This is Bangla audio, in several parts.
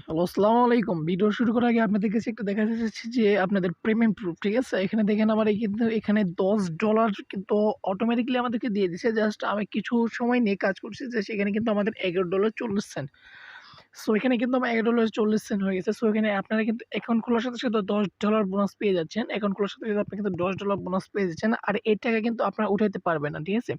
হ্যালো, আসসালামু আলাইকুম। ভিডিও শুরু করার আগে আপনাদের কাছে একটু দেখাতে চাচ্ছি যে আপনাদের পেমেন্ট প্রুফ, ঠিক আছে? এখানে দেখেন আমার কিন্তু এখানে $10 কিন্তু অটোমেটিক্যালি আমাদেরকে দিয়ে দিছে। জাস্ট আমি কিছু সময় নিয়ে কাজ করছি যে সেখানে কিন্তু আমাদের $11.40। সো এখানে কিন্তু আমার $11.40 হয়ে গেছে। সো এখানে আপনারা কিন্তু অ্যাকাউন্ট খোলার সাথে, সাথে $10 বোনাস পেয়ে যাচ্ছেন। অ্যাকাউন্ট খোলার সাথে, সাথে আপনি কিন্তু $10 বোনাস পেয়ে যাচ্ছেন। আর এই টাকা কিন্তু আপনারা উঠাইতে পারবেন না, ঠিক আছে?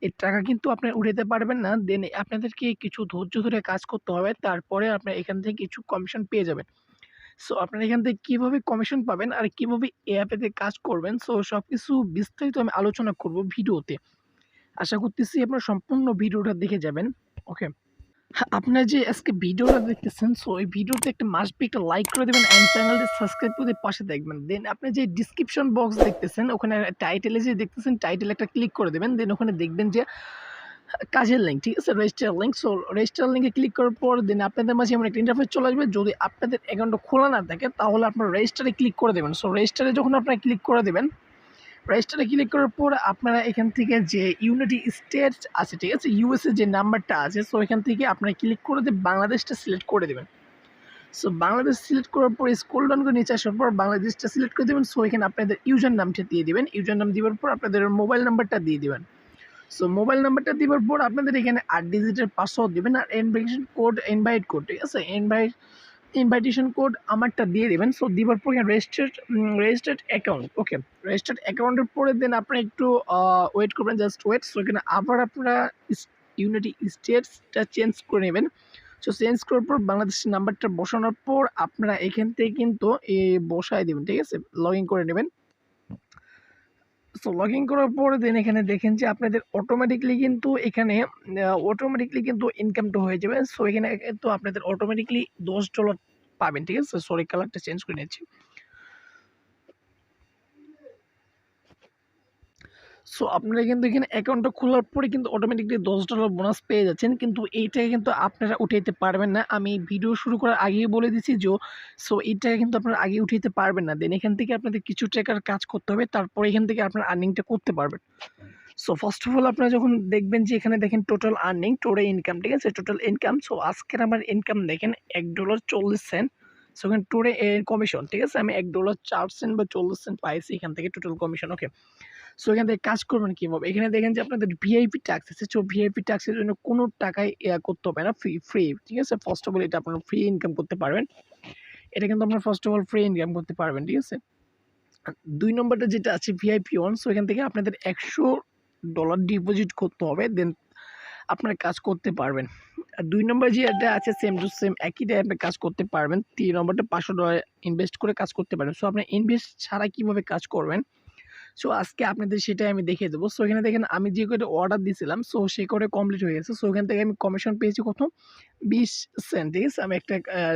এই টাকা কিন্তু আপনারা উঠাতে পারবেন না। দেন আপনাদেরকে কিছু ধৈর্য ধরে কাজ করতে হবে। তারপরে আপনারা এখান থেকে কিছু কমিশন পেয়ে যাবেন। সো আপনারা এখান থেকে কিভাবে কমিশন পাবেন আর কিভাবে এই অ্যাপেতে কাজ করবেন, সো সবকিছু বিস্তারিত আমি আলোচনা করব ভিডিওতে। আশা করতেছি আপনারা সম্পূর্ণ ভিডিওটা দেখে যাবেন। ওকে। আপনারা যে আজকে ভিডিওটা দেখতেছেন, সো এই ভিডিওতে একটা মাস্ট বি একটা লাইক করে দেবেন অ্যান্ড চ্যানেলটি সাবস্ক্রাইব করে পাশে দেখবেন। দেন আপনি যে ডিসক্রিপশন বক্স দেখতেছেন, ওখানে টাইটেলে যে দেখতেছেন, টাইটেলে একটা ক্লিক করে দেবেন। দেন ওখানে দেখবেন যে কাজের লিঙ্ক, ঠিক আছে? Register link. সো রেজিস্টার লিঙ্কে ক্লিক করার পর দেন আপনাদের মাঝে এমন একটা ইন্টারফেস চলে আসবে। যদি আপনাদের অ্যাকাউন্টটা খোলা না থাকে তাহলে আপনারা রেজিস্টারে ক্লিক করে দেবেন। সো রেজিস্টারে যখন আপনারা ক্লিক করে দেবেন, রেজিস্টারে ক্লিক করার পর আপনারা এখান থেকে যে ইউনাইটেড স্টেটস আছে, ঠিক আছে? ইউএসএ যে নাম্বারটা আছে, সো এখান থেকে আপনারা ক্লিক করে দিয়ে বাংলাদেশটা সিলেক্ট করে দেবেন। সো বাংলাদেশ সিলেক্ট করার পর স্ক্রল ডাউন করে নিচে আসার পর বাংলাদেশটা সিলেক্ট করে দেবেন। সো এখানে আপনাদের ইউজার নামটা দিয়ে দিবেন। ইউজার নাম দেওয়ার পর আপনাদের মোবাইল নাম্বারটা দিয়ে দিবেন। সো মোবাইল নাম্বারটা দেওয়ার পর আপনাদের এখানে 8 ডিজিটের পাসওয়ার্ড দিবেন আর ইনভাইটেশন কোড, ইনভাইট কোড, ঠিক আছে? ইনভাইটেশন কোড আমারটা দিয়ে দিবেন। সো দেওয়ার পর রেজিস্টার্ড অ্যাকাউন্ট, ওকে। রেজিস্টার্ড অ্যাকাউন্টের পরে দেন আপনারা একটু ওয়েট করবেন, জাস্ট ওয়েট। সো এখানে আবার আপনারা ইউনাইটেড স্টেটসটা চেঞ্জ করে নেবেন। সো চেঞ্জ করার পর বাংলাদেশের নাম্বারটা বসানোর পর আপনারা এখান থেকে কিন্তু বসায় দেবেন, ঠিক আছে? লগ ইন করে নেবেন। সো লগ ইন করার পরে দেন এখানে দেখেন যে আপনাদের অটোমেটিকলি কিন্তু ইনকামটা হয়ে যাবে। সো এখানে কিন্তু আপনাদের অটোমেটিকলি $10 পাবেন, ঠিক আছে? সরি, কালারটা চেঞ্জ করে নিচ্ছি। সো আপনারা কিন্তু এখানে অ্যাকাউন্টটা খোলার পরে কিন্তু অটোমেটিকলি $10 বোনাস পেয়ে যাচ্ছেন। কিন্তু এইটাকে কিন্তু আপনারা উঠাইতে পারবেন না। আমি ভিডিও শুরু করার আগেই বলে দিচ্ছি যে সো এই টাকা কিন্তু আপনারা আগে উঠাইতে পারবেন না। দেন এখান থেকে আপনাদের কিছু টাকার কাজ করতে হবে। তারপরে এখান থেকে আপনার আর্নিংটা করতে পারবেন। সো ফার্স্ট অফ অল আপনারা যখন দেখবেন যে এখানে দেখেন টোটাল আর্নিং, টোটাল ইনকাম, ঠিক আছে? Total income. সো আজকের আমার ইনকাম দেখেন $1.40। সো এখানে টোটাল কমিশন, ঠিক আছে? আমি $1.04 বা 40 পাইছি এখান থেকে টোটাল কমিশন, ওকে। সো এখান থেকে কাজ করবেন কিভাবে? এখানে দেখেন যে আপনাদের ভিআইপি ট্যাক্স আছে। সো ভিআইপি ট্যাক্সের জন্য কোনো টাকাই করতে হবে না, ফ্রি, ঠিক আছে? ফার্স্ট অফ অল এটা আপনারা ফ্রি ইনকাম করতে পারবেন। এটা কিন্তু আপনারা first of all free income করতে পারবেন, ঠিক আছে? ২ নম্বরটা যেটা আছে ভিআইপি ওয়ান, সো এখান থেকে আপনাদের $100 ডিপোজিট করতে হবে। দেন আপনারা কাজ করতে পারবেন। আর ২ নম্বর যেটা আছে সেম টু সেম একই টাইপের কাজ করতে পারবেন। ৩ নম্বরটা $500 ইনভেস্ট করে কাজ করতে পারেন। সো আপনি ইনভেস্ট ছাড়া কিভাবে কাজ করবেন, সো আজকে আপনাদের সেটাই আমি দেখিয়ে দেবো। সো এখানে দেখেন আমি যে কয়টা অর্ডার দিয়েছিলাম, সো সে করে কমপ্লিট হয়ে গেছে। সো এখান থেকে আমি কমিশন পেয়েছি কত? 20 সেন্ট, ঠিক আছে? আমি একটা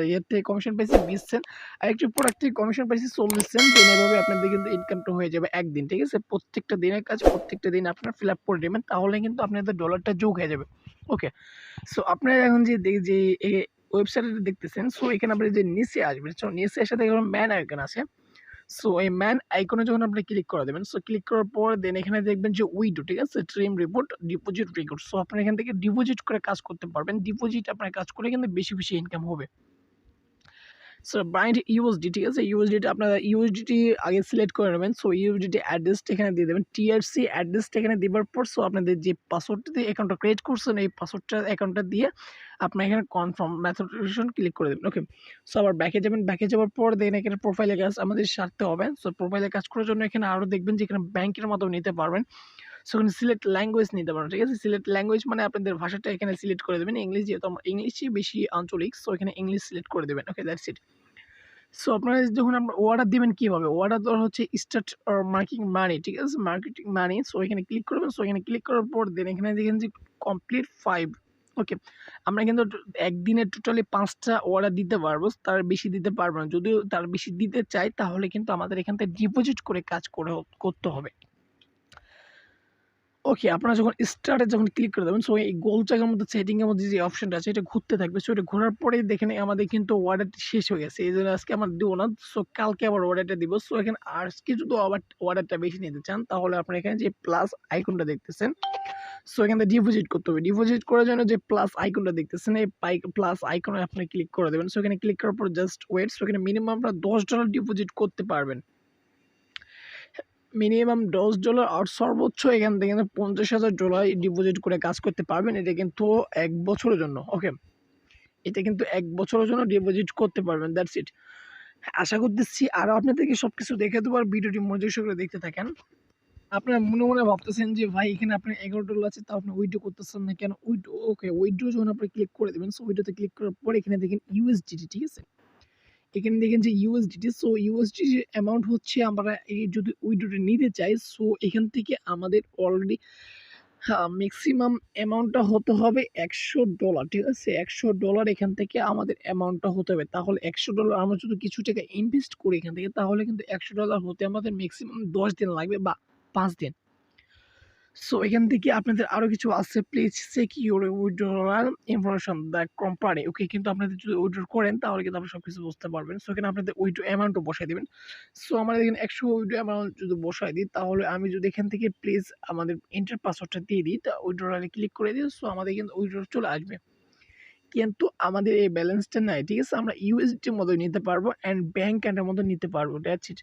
ইয়ের থেকে কমিশন পেয়েছি 20 সেন্ট। আর একটি প্রোডাক্ট থেকে কমিশন পেয়েছি 40 সেন্ট। দেন এভাবে আপনাদের কিন্তু ইনকামটা হয়ে যাবে একদিন, ঠিক আছে? প্রত্যেকটা দিনের কাজ প্রত্যেকটা দিন আপনারা ফিল আপ করে দেবেন, তাহলে কিন্তু আপনাদের ডলারটা যোগ হয়ে যাবে, ওকে। সো আপনারা এখন যে ওয়েবসাইটে দেখতেছেন, সো এখানে আপনি যে নিচে আসবেন, সো নিচে এসে দেখবেন ম্যান আইকন আছে। সো এই ম্যান আইকনে যখন আপনি ক্লিক করে দেবেন, সো ক্লিক করার পর দেন এখানে দেখবেন যে উইডো, ঠিক আছে? Trim report, deposit record. So আপনি এখান থেকে ডিপোজিট করে কাজ করতে পারবেন। ডিপোজিট আপনার কাজ করে কিন্তু বেশি ইনকাম হবে। সো বাইন্ড ইউএসডি, ঠিক আছে? ইউএসডিটা আপনারা ইউএসডিটি আগে সিলেক্ট করে নেবেন। সো ইউএসডিটি অ্যাড্রেসটা এখানে দিয়ে দেবেন। টিআরসি অ্যাড্রেসটা এখানে দেওয়ার পর সো আপনাদের যে পাসওয়ার্ডটা দিয়ে অ্যাকাউন্টটা ক্রিয়েট করছেন, এই পাসওয়ার্ডটা অ্যাকাউন্টটা দিয়ে আপনার এখানে কনফার্ম মেথডেশন ক্লিক করে দেবেন, ওকে। সো আবার ব্যাকে যাবেন। ব্যাকে যাওয়ার পর দেন এখানে প্রোফাইলের কাজ আমাদের সারতে হবে। সো প্রোফাইলের কাজ করার জন্য এখানে আরও দেখবেন যে এখানে ব্যাংকের মাধ্যমে নিতে পারবেন। সো এখানে সিলেক্ট ল্যাঙ্গুয়েজ নিতে পারেন, ঠিক আছে? সিলেক্ট ল্যাঙ্গুয়েজ মানে আপনাদের ভাষাটা এখানে সিলেক্ট করে দেবেন। ইংলিশ, যেহেতু আমার ইংলিশই বেশি আঞ্চলিক, সো এখানে ইংলিশ সিলেক্ট করে দেবেন, ওকে। That's it. সো আপনারা যখন আপনার অর্ডার দিবেন কিভাবে? অর্ডার দেওয়া হচ্ছে স্টার্ট মার্কেটিং মানি, ঠিক আছে? মার্কেটিং মানি। সো এখানে ক্লিক করবেন। সো এখানে ক্লিক করার পর দেন এখানে দেখেন যে কমপ্লিট 5, ওকে। আমরা কিন্তু একদিনে টোটালি 5টা অর্ডার দিতে পারবো, তার বেশি দিতে পারবো না। যদিও তার বেশি দিতে চাই তাহলে কিন্তু আমাদের এখান থেকে ডিপোজিট করে কাজ করতে হবে। ওকে, আপনারা যখন ক্লিক করে দেবেন, সো এই গোল জায়গার মধ্যে সেটিং এর মধ্যে যে অপশনটা আছে এটা ঘুরতে থাকবে। সো এটা ঘোরার পরেই দেখেন আমাদের কিন্তু অর্ডারটি শেষ হয়ে গেছে। এইজন্য আজকে আমরা দিব না। সো কালকে আবার অর্ডারটা দিব। সো এখানে আজকে যদি আবার অর্ডারটা বেশি নিতে চান তাহলে আপনারা এখানে যে প্লাস আইকনটা দেখতেছেন, সো এখান থেকে ডিপোজিট করতে হবে। ডিপোজিট করার জন্য যে প্লাস আইকনটা দেখতেছেন, এই প্লাস আইকনে আপনি ক্লিক করে দেবেন। সো এখানে ক্লিক করার পর জাস্ট ওয়েট। সো এখানে মিনিমাম আপনারা $10 ডিপোজিট করতে পারবেন। মিনিমাম $10 আর সর্বোচ্চ এখান থেকে $50,000 ডিপোজিট করে কাজ করতে পারবেন। এটা কিন্তু 1 বছরের জন্য। ওকে, এটা কিন্তু 1 বছরের জন্য ডিপোজিট করতে পারবেন। That's it. আশা করতেছি আরও আপনাদেরকে সবকিছু দেখে দেবো, আর ভিডিওটি মনোযোগ সহকারে দেখতে থাকেন। আপনারা মনে মনে ভাবতেছেন যে ভাই এখানে আপনার $11 আছে, তাও আপনি উইথড্র করতেছেন না কেন? উইথড্র, ওকে, উইথড্র যখন আপনি ক্লিক করে দেবেন, সো উইথড্রোতে ক্লিক করার পরে এখানে দেখেন ইউএসডিটি, ঠিক আছে? এখানে দেখেন যে ইউএসডিটি, সো ইউএসডিটি অ্যামাউন্ট হচ্ছে আমরা এই যদি উইথড্রোটা নিতে চাই, সো এখান থেকে আমাদের অলরেডি ম্যাক্সিমাম অ্যামাউন্টটা হতে হবে $100, ঠিক আছে? $100 এখান থেকে আমাদের অ্যামাউন্টটা হতে হবে। তাহলে $100 আমরা যদি কিছু টাকা ইনভেস্ট করি এখান থেকে, তাহলে কিন্তু $100 হতে আমাদের ম্যাক্সিমাম 10 দিন লাগবে বা 5 দিন। সো এখান থেকে আপনাদের আরো কিছু আছে, please check your withdrawal information the company. Okay, কিন্তু আপনাদের যদি উইথড্র করেন তাহলে কিন্তু আপনি সবকিছু বুঝতে পারবেন। সো এখানে আপনাদের উইথড্র অ্যামাউন্টও বসাই দেবেন। সো আমাদের এখানে 100 উইথড্র অ্যামাউন্ট যদি বসাই দিই, তাহলে আমি যদি এখান থেকে প্লিজ আমাদের এন্টার পাসওয়ার্ডটা দিয়ে দিই, তা উইথড্রয়ালে ক্লিক করে দিই, সো আমাদের কিন্তু উইথড্র চলে আসবে। কিন্তু আমাদের এই ব্যালেন্সটা নাই, ঠিক আছে? আমরা ইউএসডির মতো নিতে পারবো অ্যান্ড ব্যাংক অ্যাকাউন্টের মতো নিতে পারবো। That's it.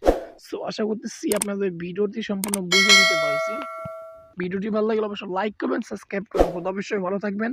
সো আশা করতেছি আপনাদের ভিডিওটি সম্পূর্ণ বুঝে নিতে পারছি। ভিডিওটি ভালো লাগলে অবশ্যই লাইক করবেন, সাবস্ক্রাইব করবেন। অবশ্যই ভালো থাকবেন।